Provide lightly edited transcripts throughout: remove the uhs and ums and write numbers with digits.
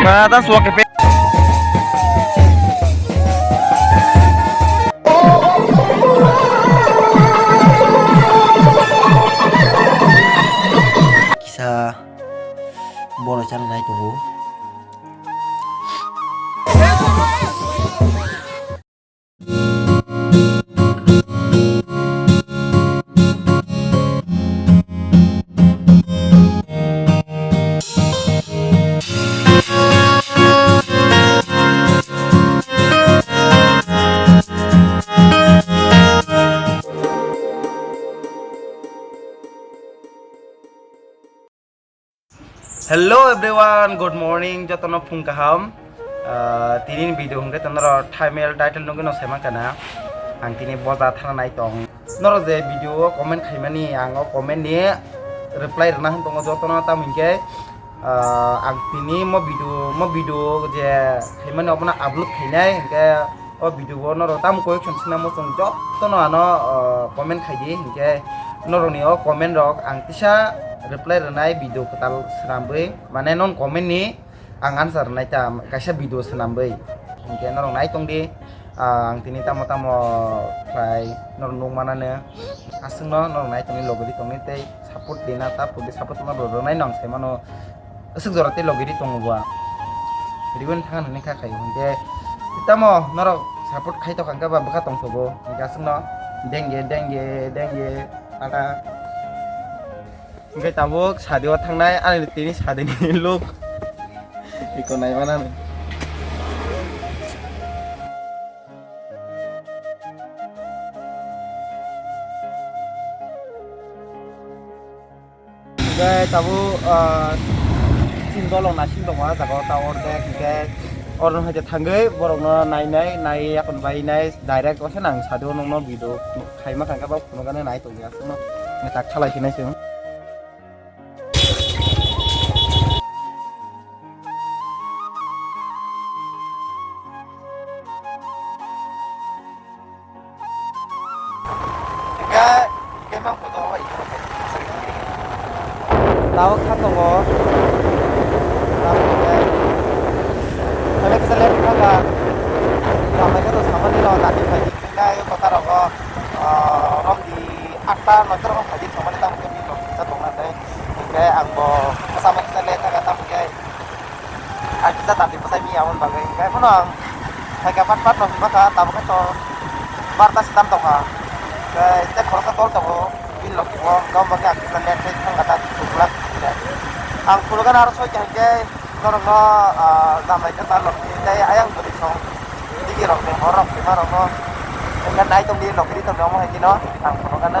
Mata suak kepe. Kisah bola cara naik tunggu. Hello everyone, good morning. Jotono phung kaham. Tinin video hungke tonoro thumbnail title nunggu no sema kana. Ang tini boza thana nai tong. Noro je video comment khaimani ango comment ni reply rena tongo jotono tam hingke ang tini mo video je khaimani opna upload khainai hingke o video go noro tam ko khonsina mo tong jotono ano comment khaidi hingke noro ni o comment rok ang tisa reply renai video ketal senambai mana non komen ni ang answer renai tam kaisa video senambai hingke norong nai tong di ang tini tamo try norong mana ne asung no norong nai tong logo di tong ni tei support dina ta pudi support ma ro nai nong se mano asuk jorate logo di tong gua riwen tangan ni ka kai hingke tamo norong support khai to kangka ba baka tong sobo hingke asung no dengge ada Enggak tabuk sadio tangnai ani tini sadeni look iko nai mana nih enggak tabu sindolong nasi dong wa jago tawor dek enggak orang aja tanggai borong nai akun bai nai direct ko senang sadio nong no video khai ma kangka ba kuno kana nai to ya sono ngetak chalai sinai sing memang foto apa itu? Tahu kan tunggu. Tahu ya. Kalau kita lihat juga, sama itu sama nih loh tadi pagi kita yuk kota roko, rom di akta nanti rom pagi sama nih tamu kami loh kita tunggu nanti. Kayak angbo sama kita lihat agak tamu kayak, kita tadi pasai miawan bagai kayak mana? Kayak pat loh maka tamu kan tuh batas hitam tunggu. Kita kalau setol tahu bilok ko kau makan kita lihat itu kata tukulak ang pulukan harus saja ke orang damai kita lok kita ayang beri song digi rok nih orang gimana ko dengan naik tong di lok di tong mau hekino ang pulukan na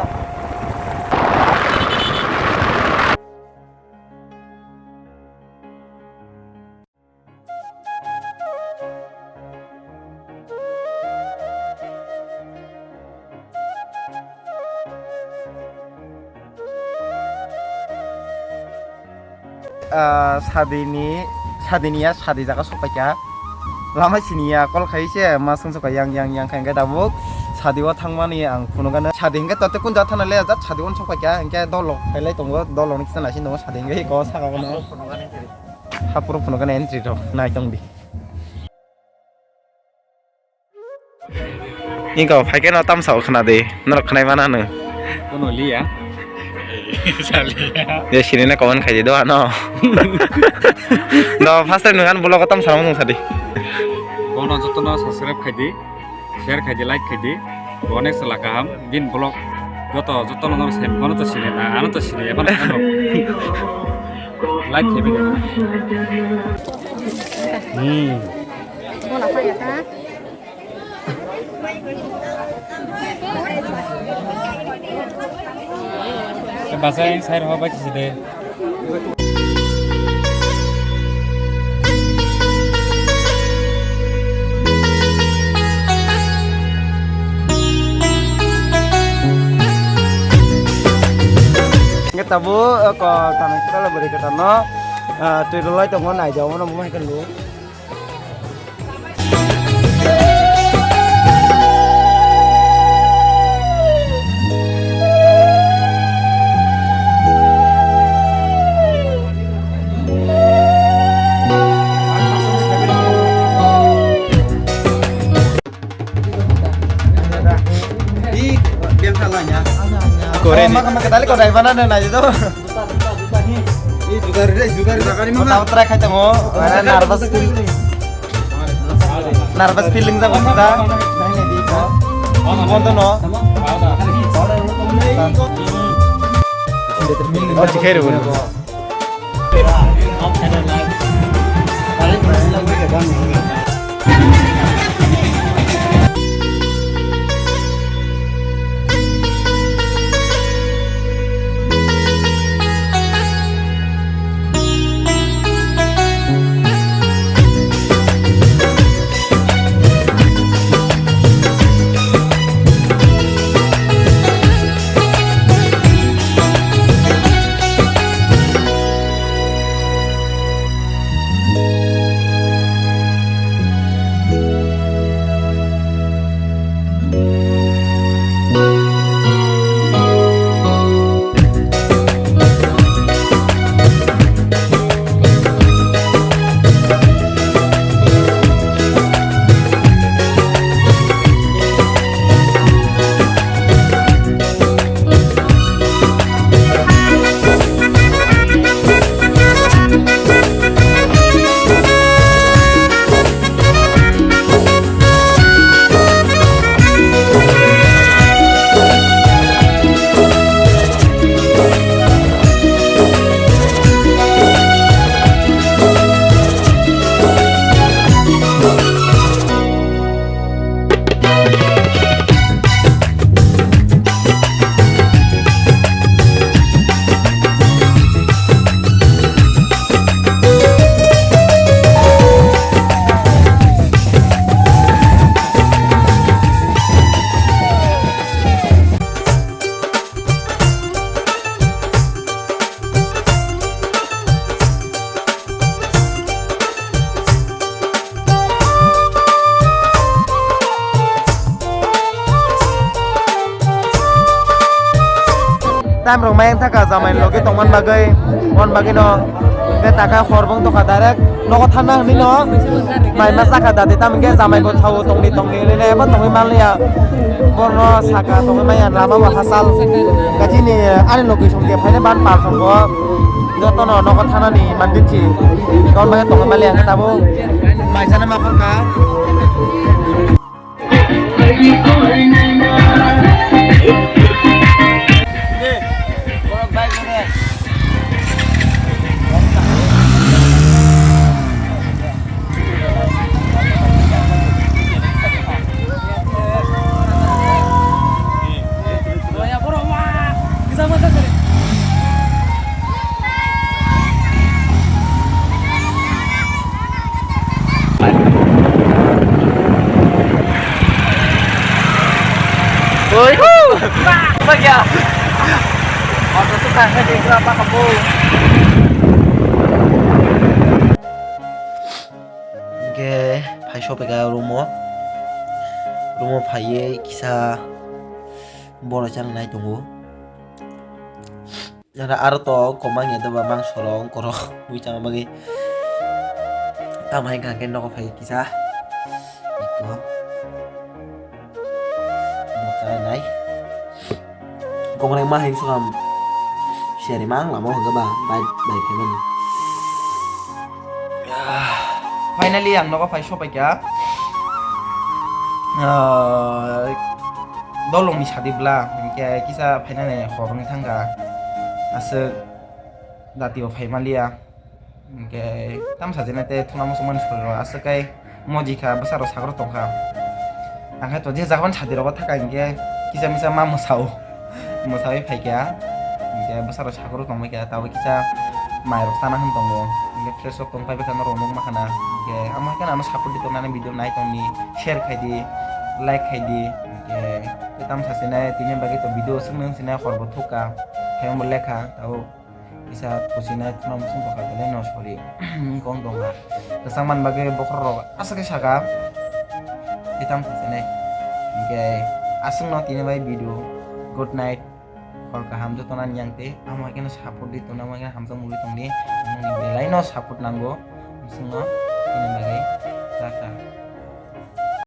sadenia sadi jaga sopaya lama sinia kol khaise masung soka yang khangga dabuk sadiwa thangmani ang phunugana sadingga tote kun jathana le jat sadiwon sopaya engke dolo khailai tongo dolo ni kisana sin tongo sadingga ko saka kono hapuro phunugana entry ro nai tongdi ingko phaike no tam sau khana de nor khnai mana no kono liya ya sini na kawan kaji doa no first time dengan blog katam sama nung tadi kono jotono subscribe khaidi share khaidi like khaidi onek sala kaham bin blog jotono no sem kono to sini na ano to sini eban ano like khaidi bola apa ya ta bahasa yang saya roh baca sih nggak tahu ko tanah kita lah beri ketano tuh dulu itu mau naik jauh mana mau makan lu করে maka tali kau dari mana nih nanya itu? Tahu खाइते हो nervous feeling sa kita. Konto no. Oh cikere bolu. Tam rong main thaka jamain loge tongman bagai on bagai no ke taka khorbong to khadarek no thana ni no mai ma saka dati tam ge jamai bo thau tongni tongni le ba tongi malia borno saka tongi mayan lama ba hasal gaji ni ani loge songge phaine ban par songgo joto no no thana ni mandinchi kon bagai tongi malia ke tabo mai sana ma khorka Ôi, apa ya? Auto tukang di berapa kamu? Oke, pai shop ga rumo pai kisa boro chang nai tungu. Nara arto komang ya daba mang sorong koro bui chang bagi. Tamai kangen no pai kisa. Iko. Này con này mai xuống hầm xe đi mang là món các bạn bài bài cái mình finally ang nó có phải shop kya đâu lòng đi chadi bla cái kisa final này khó bằng thằng cả ase datio finally cái tam sa jena te thuna musuman phuro ase kai mojika basaro sagro tongka angkai tuh dia zaman hadir apa tak kan dia kisah misal mau musau pakai dia besar sakuru tong mereka tahu kisah mayor tanah tonggo dia fresh tong pakai kan ronong makana dia amal kan anu sakur di tonane video naik tong ni share kai di like kai di kita masasina tini bagi tuh video seneng sina korbo tuka kayak mereka tahu bisa kusina tuna musim bakal kalian no sorry kong dongga kesamaan bagi bokor asa kesaka hitam sini okay asing no tini bay video good night और kaham joto nan yang te ama kena support dito na mga hamsa muli tong ni belai no support nanggo sing no